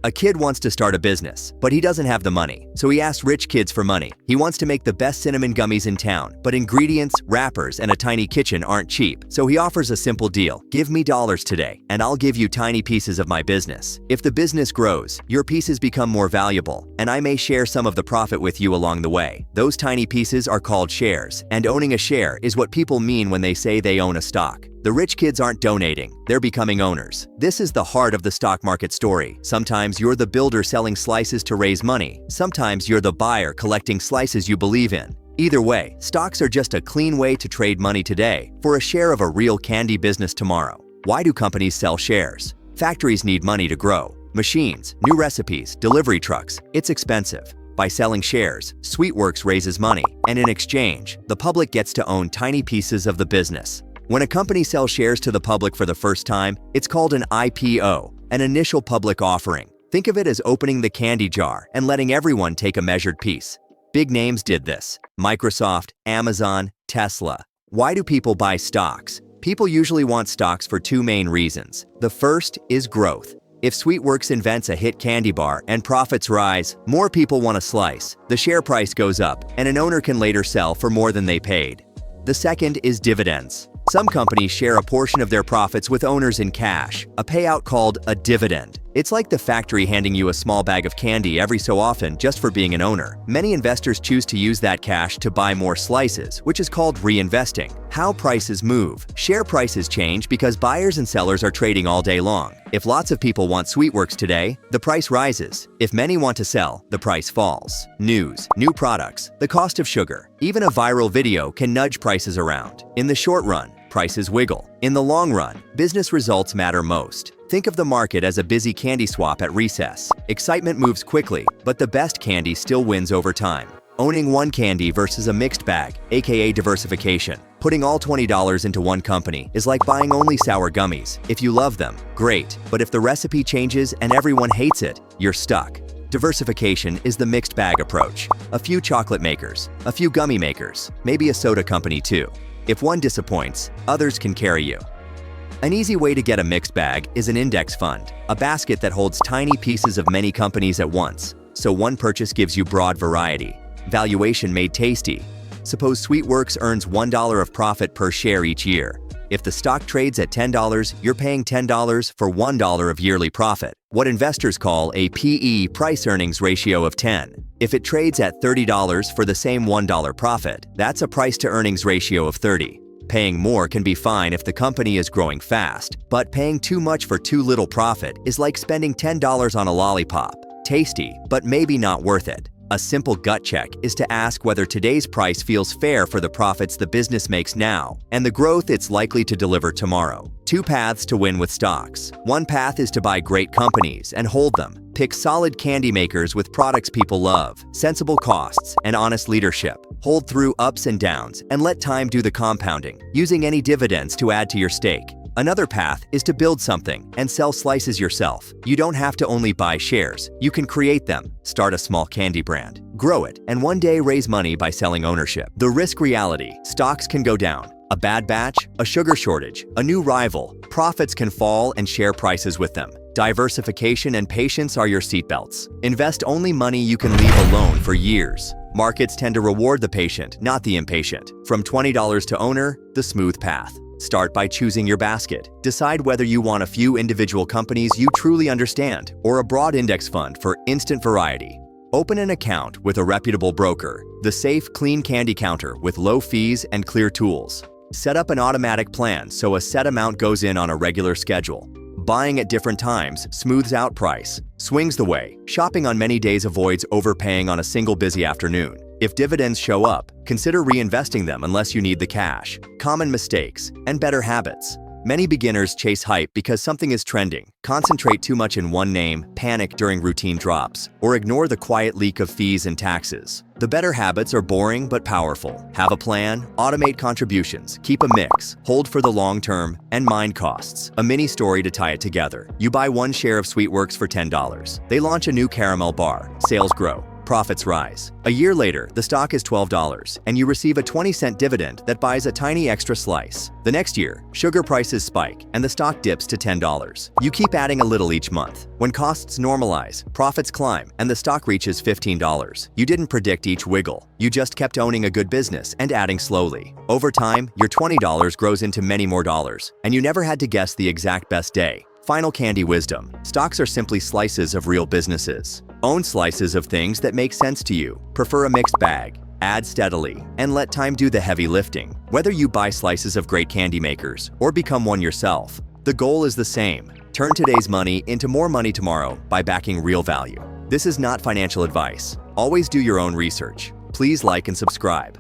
A kid wants to start a business, but he doesn't have the money, so he asks rich kids for money. He wants to make the best cinnamon gummies in town, but ingredients, wrappers, and a tiny kitchen aren't cheap, so he offers a simple deal. Give me dollars today, and I'll give you tiny pieces of my business. If the business grows, your pieces become more valuable, and I may share some of the profit with you along the way. Those tiny pieces are called shares, and owning a share is what people mean when they say they own a stock. The rich kids aren't donating, they're becoming owners. This is the heart of the stock market story. Sometimes you're the builder selling slices to raise money. Sometimes you're the buyer collecting slices you believe in. Either way, stocks are just a clean way to trade money today for a share of a real candy business tomorrow. Why do companies sell shares? Factories need money to grow. Machines, new recipes, delivery trucks. It's expensive. By selling shares, Sweetworks raises money, and in exchange, the public gets to own tiny pieces of the business. When a company sells shares to the public for the first time, it's called an IPO, an initial public offering. Think of it as opening the candy jar and letting everyone take a measured piece. Big names did this: Microsoft, Amazon, Tesla. Why do people buy stocks? People usually want stocks for two main reasons. The first is growth. If Sweetworks invents a hit candy bar and profits rise, more people want a slice. The share price goes up, and an owner can later sell for more than they paid. The second is dividends. Some companies share a portion of their profits with owners in cash, a payout called a dividend. It's like the factory handing you a small bag of candy every so often just for being an owner. Many investors choose to use that cash to buy more slices, which is called reinvesting. How prices move. Share prices change because buyers and sellers are trading all day long. If lots of people want Sweetworks today, the price rises. If many want to sell, the price falls. News, new products, the cost of sugar. Even a viral video can nudge prices around. In the short run, prices wiggle. In the long run, business results matter most. Think of the market as a busy candy swap at recess. Excitement moves quickly, but the best candy still wins over time. Owning one candy versus a mixed bag, aka diversification. Putting all $20 into one company is like buying only sour gummies. If you love them, great. But if the recipe changes and everyone hates it, you're stuck. Diversification is the mixed bag approach. A few chocolate makers, a few gummy makers, maybe a soda company too. If one disappoints, others can carry you. An easy way to get a mixed bag is an index fund, a basket that holds tiny pieces of many companies at once, so one purchase gives you broad variety. Valuation made tasty. Suppose Sweetworks earns $1 of profit per share each year. If the stock trades at $10, you're paying $10 for $1 of yearly profit, what investors call a PE, price-earnings ratio of 10. If it trades at $30 for the same $1 profit, that's a price-to-earnings ratio of 30. Paying more can be fine if the company is growing fast, but paying too much for too little profit is like spending $10 on a lollipop. Tasty, but maybe not worth it. A simple gut check is to ask whether today's price feels fair for the profits the business makes now and the growth it's likely to deliver tomorrow. Two paths to win with stocks. One path is to buy great companies and hold them. Pick solid candy makers with products people love, sensible costs, and honest leadership. Hold through ups and downs and let time do the compounding, using any dividends to add to your stake. Another path is to build something and sell slices yourself. You don't have to only buy shares. You can create them, start a small candy brand, grow it, and one day raise money by selling ownership. The risk reality: stocks can go down. A bad batch, a sugar shortage, a new rival. Profits can fall and share prices with them. Diversification and patience are your seatbelts. Invest only money you can leave alone for years. Markets tend to reward the patient, not the impatient. From $20 to owner, the smooth path. Start by choosing your basket. Decide whether you want a few individual companies you truly understand or a broad index fund for instant variety. Open an account with a reputable broker, the safe, clean candy counter with low fees and clear tools. Set up an automatic plan so a set amount goes in on a regular schedule. Buying at different times smooths out price, swings the way. Shopping on many days avoids overpaying on a single busy afternoon. If dividends show up, consider reinvesting them unless you need the cash. Common mistakes and better habits. Many beginners chase hype because something is trending, concentrate too much in one name, panic during routine drops, or ignore the quiet leak of fees and taxes. The better habits are boring but powerful. Have a plan, automate contributions, keep a mix, hold for the long term, and mind costs. A mini story to tie it together. You buy one share of Sweetworks for $10. They launch a new caramel bar. Sales grow. Profits rise. A year later, the stock is $12, and you receive a 20-cent dividend that buys a tiny extra slice. The next year, sugar prices spike, and the stock dips to $10. You keep adding a little each month. When costs normalize, profits climb, and the stock reaches $15. You didn't predict each wiggle. You just kept owning a good business and adding slowly. Over time, your $20 grows into many more dollars, and you never had to guess the exact best day. Final candy wisdom. Stocks are simply slices of real businesses. Own slices of things that make sense to you. Prefer a mixed bag. Add steadily, and let time do the heavy lifting. Whether you buy slices of great candy makers or become one yourself, the goal is the same. Turn today's money into more money tomorrow by backing real value. This is not financial advice. Always do your own research. Please like and subscribe.